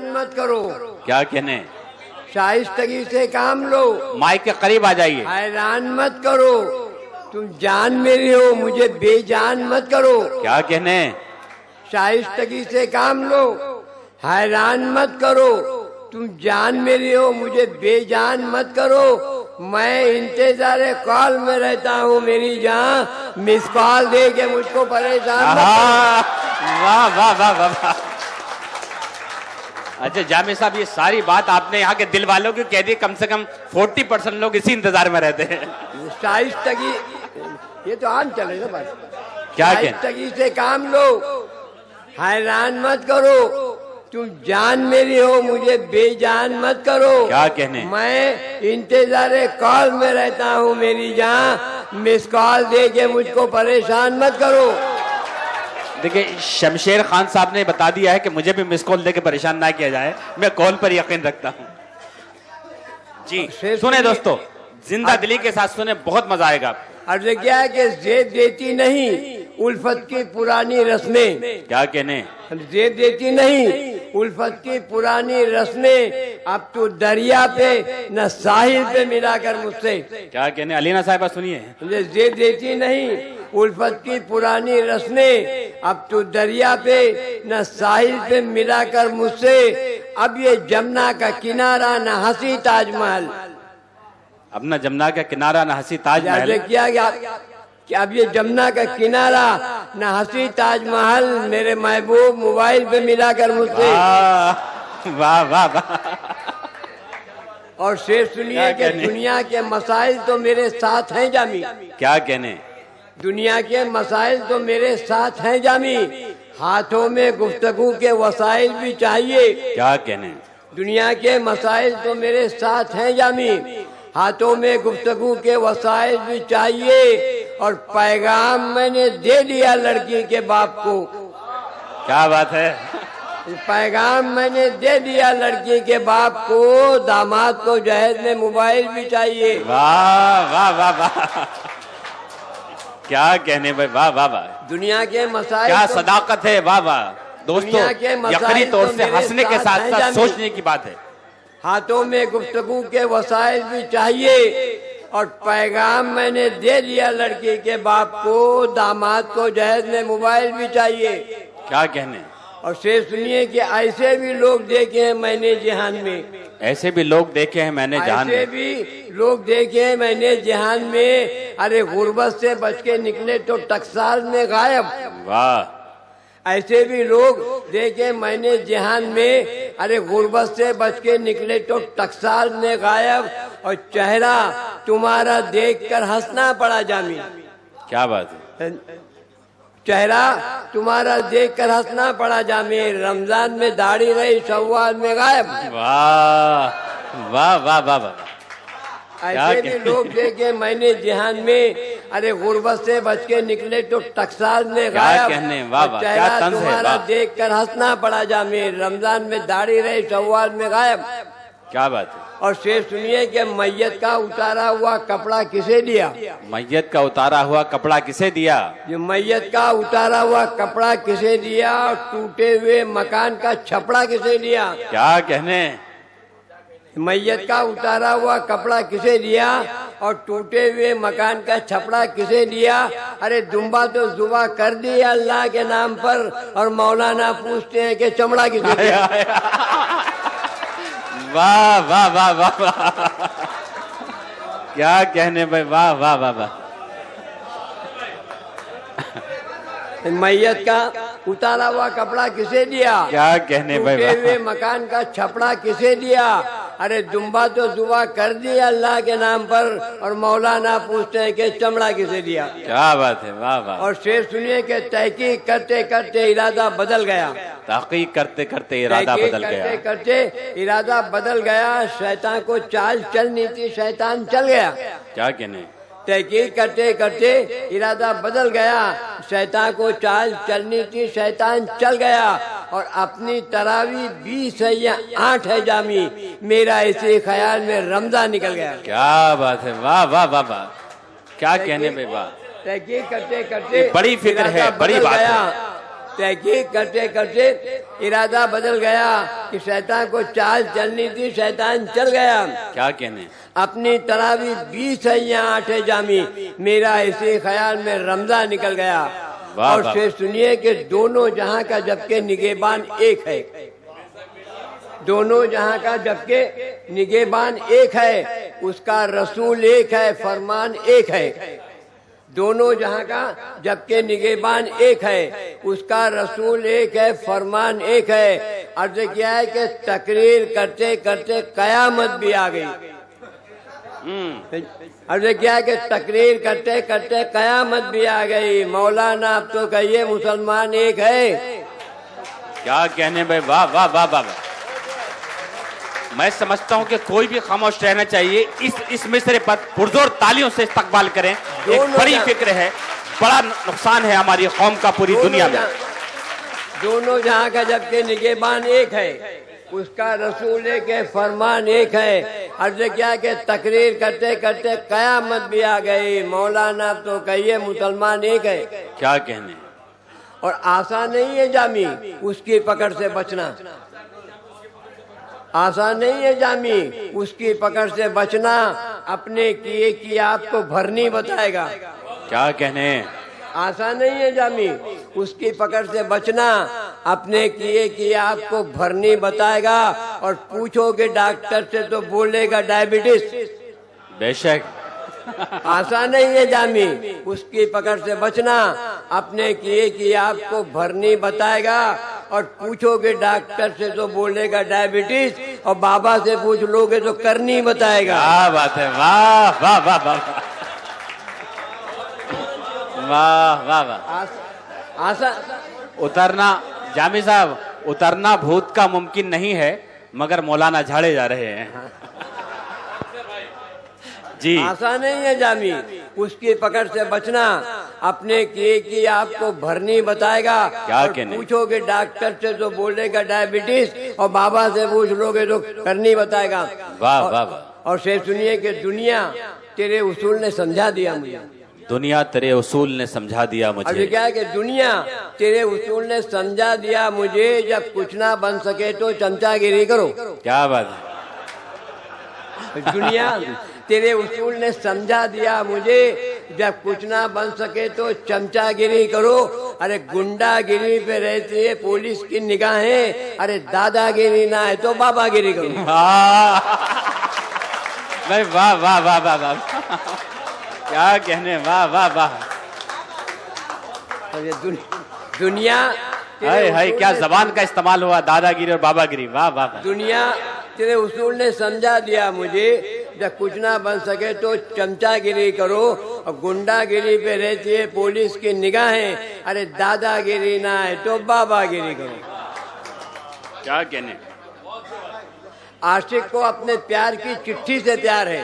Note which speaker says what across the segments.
Speaker 1: हैरान मत करो।
Speaker 2: क्या कहने?
Speaker 1: शाइस्तगी से काम लो।
Speaker 2: माइक के करीब आ जाइए।
Speaker 1: हैरान मत करो, तुम जान मेरी हो, मुझे बेजान मत करो।
Speaker 2: क्या कहने?
Speaker 1: शाइस्तगी से काम लो, हैरान मत करो, तुम जान मेरी हो, मुझे बेजान मत करो। मैं इंतजार कॉल में रहता हूँ मेरी जान, मिस कॉल दे के मुझको परेशान मत करो।
Speaker 2: वाह वाह वाह वाह। अच्छा जामिर साहब, ये सारी बात आपने यहाँ के दिल वालों की कह दी। कम से कम 40% लोग इसी इंतजार में रहते हैं।
Speaker 1: शाइस्तगी, ये तो आम चलेगा बस।
Speaker 2: क्या
Speaker 1: शाइस्तगी से काम लो, हैरान मत करो, तुम जान मेरी हो, मुझे बेजान मत करो।
Speaker 2: क्या कहने?
Speaker 1: मैं इंतजार कॉल में रहता हूँ मेरी जान, मिस कॉल दे के मुझको परेशान मत करो।
Speaker 2: देखिए, शमशेर खान साहब ने बता दिया है कि मुझे भी मिस कॉल देके परेशान ना किया जाए। मैं कॉल पर यकीन रखता हूँ जी। सुने दोस्तों, जिंदा दिली के साथ सुने, बहुत मजा आएगा।
Speaker 1: अर्ज क्या है कि जेब देती नहीं उल्फत की पुरानी रस्में।
Speaker 2: क्या कहने?
Speaker 1: जेब देती नहीं उल्फत की पुरानी रस्में, अब तू दरिया पे न साहिल पे मिलाकर मुझसे।
Speaker 2: क्या कहने? अलीना साहिबा सुनिए।
Speaker 1: जेब देती नहीं उल्फत की पुरानी रस्में, अब तू दरिया पे न साहिल पे मिलाकर मुझसे। अब ये जमुना का किनारा न हंसी ताजमहल।
Speaker 2: अब न जमुना का किनारा न हंसी ताजमहल।
Speaker 1: किया गया कि अब ये जमुना का किनारा न हंसी ताजमहल, मेरे महबूब मोबाइल पे मिलाकर मुझसे।
Speaker 2: वाह वाह वाह।
Speaker 1: और शेर सुनिए कि दुनिया के मसाइल तो मेरे साथ हैं जामी।
Speaker 2: क्या कहने?
Speaker 1: दुनिया के मसाइल तो मेरे साथ हैं जामी, हाथों में गुफ्तगू के वसाइल भी चाहिए।
Speaker 2: क्या कहने?
Speaker 1: दुनिया के मसाइल तो मेरे साथ हैं जामी, हाथों में गुफ्तगू के वसाइल भी चाहिए। और पैगाम मैंने दे दिया लड़की के बाप को।
Speaker 2: क्या बात है?
Speaker 1: पैगाम मैंने दे दिया लड़की के बाप को, दामाद को जहेज में मोबाइल भी चाहिए।
Speaker 2: वाह वाह वाह वाह। क्या कहने भाई, वाह वाह वाह।
Speaker 1: दुनिया के मसाइल,
Speaker 2: क्या सदाकत है, वाह वाह। दोस्तों, यकीनी तौर से हंसने के साथ साथ सोचने की बात है।
Speaker 1: हाथों में गुफ्तगू के वसाइल भी चाहिए, और पैगाम मैंने दे दिया लड़की के बाप को, दामाद को जहेज में मोबाइल भी चाहिए।
Speaker 2: क्या कहने?
Speaker 1: और शेर सुनिए कि ऐसे भी लोग देखे हैं मैंने जहान में।
Speaker 2: ऐसे भी लोग देखे हैं मैंने जहान में।
Speaker 1: ऐसे भी लोग देखे हैं मैंने जहान में, अरे गुर्बत से बच के निकले तो टकसाल में गायब।
Speaker 2: वाह।
Speaker 1: ऐसे भी लोग देखे मैंने जहान में, अरे गुर्बत से बच के निकले तो टकसाल में गायब। और चेहरा तुम्हारा देखकर हंसना पड़ा जामी।
Speaker 2: क्या बात है?
Speaker 1: चेहरा तुम्हारा देखकर हंसना पड़ा जामी, रमजान में दाढ़ी रही शव्वाल में गायब।
Speaker 2: वाह वाह वाह वाह वाह।
Speaker 1: ऐसे भी लोग देखे मैंने जहान में, अरे गुर्बत से बच के निकले तो टकसाल में गायब।
Speaker 2: कहने? वाह वाह, क्या
Speaker 1: चेहरा
Speaker 2: तंज है,
Speaker 1: तुम्हारा
Speaker 2: वाह।
Speaker 1: देखकर हंसना पड़ा जामी, रमजान में दाढ़ी रही शव्वाल में गायब।
Speaker 2: क्या बात है?
Speaker 1: और शेर सुनिए कि मैयत का उतारा हुआ कपड़ा किसे दिया।
Speaker 2: मैयत का उतारा हुआ कपड़ा किसे दिया?
Speaker 1: ये मैयत का उतारा हुआ कपड़ा किसे दिया, और टूटे हुए मकान का छपड़ा किसे दिया।
Speaker 2: क्या कहने?
Speaker 1: मैयत का उतारा हुआ कपड़ा किसे दिया, और टूटे हुए मकान का छपड़ा किसे दिया। अरे दुम्बा तो जुबा कर दी अल्लाह के नाम पर, और मौलाना पूछते हैं कि चमड़ा किसे दिया।
Speaker 2: वाह वाह वाह वाह वाह। क्या कहने भाई, वाह वाह वाह वाह।
Speaker 1: मैयत का उतारा हुआ कपड़ा किसे दिया।
Speaker 2: क्या कहने भाई,
Speaker 1: टूटे हुए मकान का छपड़ा किसे दिया। अरे दुम्बा तो दुआ कर दी अल्लाह के नाम पर, और मौलाना पूछते हैं कि चमड़ा किसे दिया।
Speaker 2: क्या बात है, वाह वाह।
Speaker 1: और शेर सुनिए कि तहकीक करते करते इरादा बदल गया।
Speaker 2: तहकीक करते करते इरादा बदल गया।
Speaker 1: करते करते इरादा बदल गया, शैतान को चाल चलनी थी, शैतान चल गया।
Speaker 2: क्या कहने?
Speaker 1: तहकीक करते करते इरादा बदल गया, शैतान को चाल चलनी थी, शैतान चल गया। और अपनी तरावी 20 है या 8 है जामी, मेरा इसी ख्याल में रमजान निकल गया।
Speaker 2: क्या बात है, वाह वाह वाह वाह। क्या कहने में, वाह।
Speaker 1: तहकीक करते करते
Speaker 2: बड़ी फिक्र है, बड़ी बात है।
Speaker 1: तहकीक करते करते इरादा बदल गया कि शैतान को चाल चलनी थी, शैतान चल गया।
Speaker 2: क्या कहने,
Speaker 1: अपनी तरावी 20 है यहाँ 8 जामी, मेरा इसी ख्याल में रमजान निकल गया। और फिर सुनिए कि दोनों जहां का जबकि निगहबान एक है, दोनों जहां का जबकि निगहबान एक है, उसका रसूल एक है, फरमान एक है। दोनों जहां का जबकि निगहबान एक है, उसका रसूल एक है, फरमान एक है। अर्ज किया है कि तकरीर करते करते कयामत भी आ गई। अर्ज किया है कि तकरीर करते करते कयामत भी आ गई। मौलाना अब तो कहिए मुसलमान एक है।
Speaker 2: क्या कहने भाई, वाह वाह वाह वाह। मैं समझता हूं कि कोई भी खामोश रहना चाहिए। इस मिसरे पर पुरजोर तालियों से इस्तकबाल करें। एक बड़ी फिक्र है, बड़ा नुकसान है हमारी कौम का पूरी दुनिया में।
Speaker 1: दोनों जहां का जबकि निगहबान एक है, उसका रसूल एक है, फरमान एक है। अर्ज क्या कि तकरीर करते करते कयामत भी आ गई। मौलाना तो कहिए मुसलमान एक है।
Speaker 2: क्या कहने,
Speaker 1: और आसान नहीं है जामी उसकी पकड़ से बचना, आसान नहीं है जामी उसकी पकड़ से बचना। अपने किए की आपको भरनी बताएगा।
Speaker 2: क्या कहने,
Speaker 1: आसान नहीं है जामी उसकी पकड़ से बचना। अपने किए की आपको भरनी बताएगा। और पूछोगे डॉक्टर से तो बोलेगा डायबिटीज।
Speaker 2: बेशक
Speaker 1: आसान नहीं है जामी उसकी पकड़ से बचना। अपने किए की आपको भरनी बताएगा। और पूछोगे डॉक्टर से तो बोलेगा डायबिटीज, और बाबा से पूछ लोगे तो करनी बताएगा।
Speaker 2: क्या बात है, वाह वाह वाह वाह वाह वाह वाह।
Speaker 1: आसान
Speaker 2: उतरना, जामी साहब, उतरना भूत का मुमकिन नहीं है, मगर मौलाना झाड़े जा रहे हैं जी।
Speaker 1: आसान नहीं है जामी उसकी पकड़ से बचना। अपने किए की आपको भरनी बताएगा।
Speaker 2: क्या कहने,
Speaker 1: पूछोगे डॉक्टर से तो बोलेगा डायबिटीज, और बाबा से पूछ लोगे तो करनी बताएगा।
Speaker 2: वाह वाह वाह।
Speaker 1: और से सुनिए कि दुनिया तेरे उसूल ने समझा दिया मुझे।
Speaker 2: दुनिया तेरे उसूल ने समझा दिया मुझे।
Speaker 1: अभी क्या है कि दुनिया तेरे उसूल ने समझा दिया मुझे। जब कुछ ना बन सके तो चमचागिरी करो।
Speaker 2: क्या बात है,
Speaker 1: दुनिया तेरे उसूल ने समझा दिया मुझे। जब कुछ ना बन सके तो चमचागिरी करो। अरे गुंडागिरी पे रहती है पुलिस की निगाहें। अरे दादागिरी ना है तो बाबागिरी करो।
Speaker 2: भाई वाह वाह वाह वाह वाह। क्या कहने, वाह वाह वाह।
Speaker 1: दुनिया
Speaker 2: हाय हाय, क्या जबान का इस्तेमाल हुआ, दादागिरी और बाबागिरी, वाह वाह वाह।
Speaker 1: दुनिया तेरे उसूल ने समझा दिया मुझे। जब कुछ ना बन सके तो चमचागिरी करो। और गुंडागिरी पे रहती है पुलिस की निगाहें। अरे दादागिरी ना है तो बाबागिरी करो।
Speaker 2: क्या कहने,
Speaker 1: आशिक को अपने प्यार की चिट्ठी से प्यार है।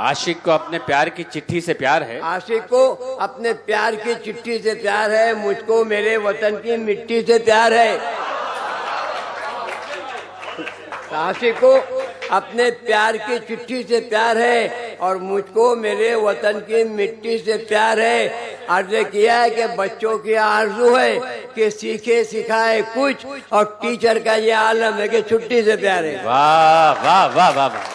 Speaker 2: आशिक को अपने प्यार की चिट्ठी से प्यार है।
Speaker 1: आशिक को अपने प्यार की चिट्ठी से प्यार है। मुझको मेरे वतन की मिट्टी से प्यार है। आशिक को अपने प्यार की चिट्ठी से प्यार है, और मुझको मेरे वतन की मिट्टी से प्यार है। अर्ज किया है कि बच्चों की आरज़ू है कि सीखे सिखाए कुछ, और टीचर का ये आलम है कि छुट्टी से प्यार है।
Speaker 2: वाह वाह वाह वाह वाह।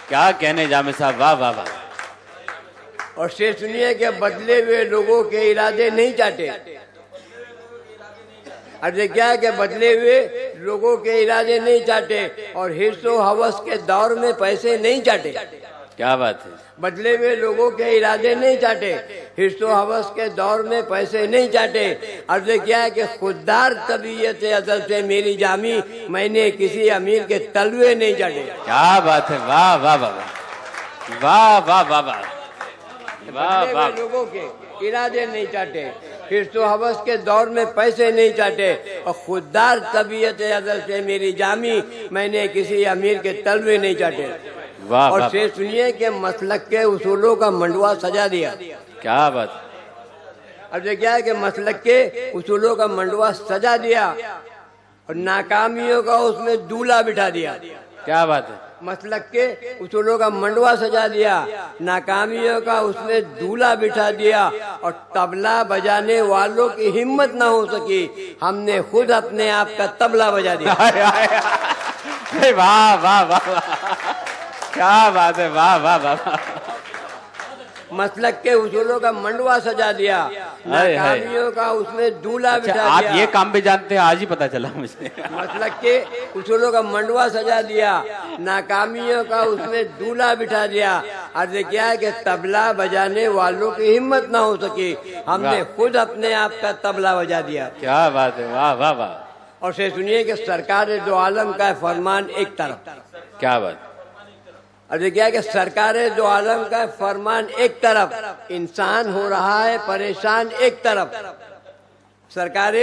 Speaker 2: क्या कहने जामे साहब, वाह वाह वाह।
Speaker 1: और से सुनिए कि बदले हुए लोगों के इरादे नहीं चाहते। अर्ज क्या है कि बदले हुए लोगों के इरादे नहीं चाहते, और हिर्स व हवस के दौर में पैसे नहीं चाहते।
Speaker 2: क्या बात है,
Speaker 1: बदले हुए लोगों के इरादे नहीं चाहते, हिर्स व हवस के दौर में पैसे नहीं चाहते। अर्ज क्या है कि खुददार तबीयत असल से मेरी जामी, मैंने किसी अमीर के तलवे नहीं चाटे।
Speaker 2: क्या बात है, वाह वाह वाह वाह वाह वाह वाह वाह वाह।
Speaker 1: लोगों के इरादे नहीं चाहते, हिर्स व हवस के दौर में पैसे नहीं चाहते, और खुददार तबीयत असल से मेरी जामी, मैंने किसी अमीर के तलवे नहीं चाटे।
Speaker 2: वाह।
Speaker 1: और से सुनिए कि मसलक के उसूलों का मंडवा सजा दिया।
Speaker 2: क्या बात।
Speaker 1: अब क्या है कि मसलक के उसूलों का मंडवा सजा दिया, और नाकामियों का उसमें दूल्हा बिठा दिया।
Speaker 2: क्या बात है,
Speaker 1: मसलक के उसूलों का मंडवा सजा दिया, नाकामियों का उसमें दूल्हा बिठा दिया, और तबला बजाने वालों की हिम्मत ना हो सकी, हमने खुद अपने आप का तबला बजा दिया।
Speaker 2: अरे वाह वाह वाह वाह, क्या बात है, वाह वाह वाह।
Speaker 1: मसलक के उसूलों का मंडवा सजा दिया,
Speaker 2: हाय, हाय।
Speaker 1: नाकामियों का उसमें दूल्हा
Speaker 2: अच्छा,
Speaker 1: बिठा
Speaker 2: आप
Speaker 1: दिया।
Speaker 2: ये काम भी जानते हैं, आज ही पता चला मुझे।
Speaker 1: मसलक के उसूलों का मंडवा सजा दिया, नाकामियों का उसमें दूल्हा बिठा दिया। अर्ज क्या है कि तबला बजाने वालों की हिम्मत ना हो सकी, हमने
Speaker 2: वाह।
Speaker 1: खुद अपने आप का तबला बजा दिया।
Speaker 2: क्या बात है, वाह वाह वाह।
Speaker 1: और से सुनिए कि सरकार दो आलम का फरमान एक तरफ,
Speaker 2: क्या बात,
Speaker 1: अब क्या है कि सरकार दो आलम का फरमान एक तरफ, इंसान हो रहा है परेशान एक तरफ। सरकार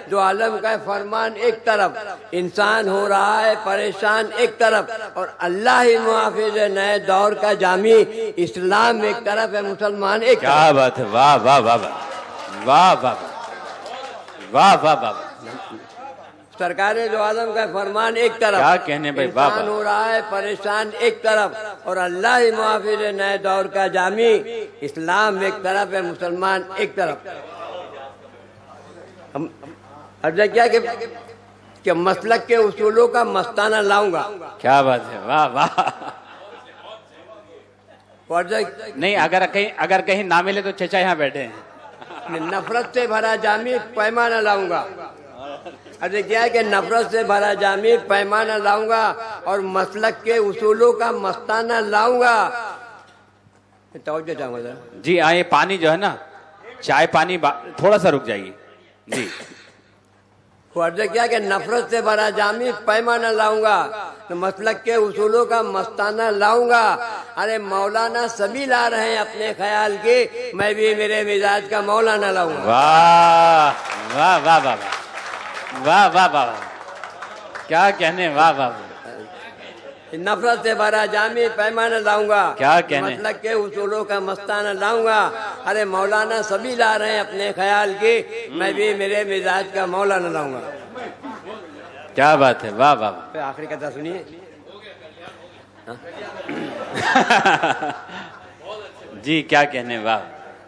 Speaker 1: दो आलम का फरमान एक तरफ, इंसान हो रहा है परेशान एक तरफ, और अल्लाह ही मुहाफिज है नए दौर का जामी, इस्लाम एक तरफ है मुसलमान एक तरफ।
Speaker 2: क्या बात है, वाह वाह वाह वाह वाह वाह वाह वाह वाह।
Speaker 1: सरकार दो आलम का फरमान एक तरफ,
Speaker 2: क्या कहने भाई, वाह
Speaker 1: इंसान
Speaker 2: वाह।
Speaker 1: हो रहा है परेशान एक तरफ, और अल्लाह ही मुहाफिज है नए दौर का जामी, इस्लाम एक तरफ है मुसलमान एक तरफ। हम अर्ज क्या कि मसलक के उसूलों का मस्ताना लाऊंगा।
Speaker 2: क्या बात है, वाह वाह। नहीं, अगर कहीं ना मिले तो चचा यहाँ बैठे हैं।
Speaker 1: नफरत से भरा जामी पैमाना लाऊंगा। अरे क्या है कि नफरत से भरा जामी पैमाना लाऊंगा और मसलक के उसूलों का मस्ताना लाऊंगा। तवज्जो चाहूंगा जरा।
Speaker 2: जी हाँ, ये पानी जो है ना, चाय पानी थोड़ा सा रुक जाइए जी।
Speaker 1: अर्ज क्या कि नफरत से भरा जामी पैमाना लाऊंगा, तो मसलक के उसूलों का मस्ताना लाऊंगा। अरे मौलाना सभी ला रहे हैं अपने ख्याल के, मैं भी मेरे मिजाज का मौलाना लाऊंगा।
Speaker 2: वाह वाह वाह वाह वाह वाह वाह, क्या कहने, वाह वाह।
Speaker 1: नफरत से भरा जामी पैमाना लाऊंगा,
Speaker 2: क्या कहने,
Speaker 1: मसलक के उसूलों का मस्ताना लाऊंगा। अरे मौलाना सभी ला रहे हैं अपने ख्याल के, मैं भी मेरे मिजाज का मौलाना लाऊंगा।
Speaker 2: क्या बात है, वाह वाह।
Speaker 1: फिर आखिरी कथा सुनिए।
Speaker 2: जी क्या कहने, वाह।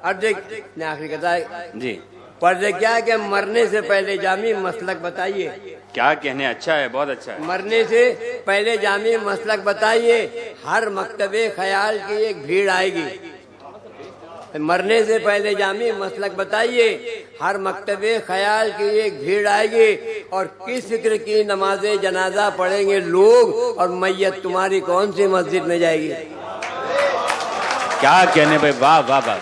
Speaker 1: अब देख आखिरी कथा
Speaker 2: जी,
Speaker 1: पर क्या है कि मरने से पहले जामी मसलक बताइए।
Speaker 2: क्या कहने, अच्छा है, बहुत अच्छा है।
Speaker 1: मरने से पहले जामी मसलक बताइए, हर मकतबे ख्याल की एक भीड़ आएगी। मरने से पहले जामी मसलक बताइए, हर मकतबे ख्याल की एक भीड़ आएगी, और किस फिक्र की नमाजे जनाजा पढ़ेंगे लोग, और मैयत तुम्हारी कौन सी मस्जिद में जाएगी।
Speaker 2: क्या कहने भाई, वाह वाह वाह।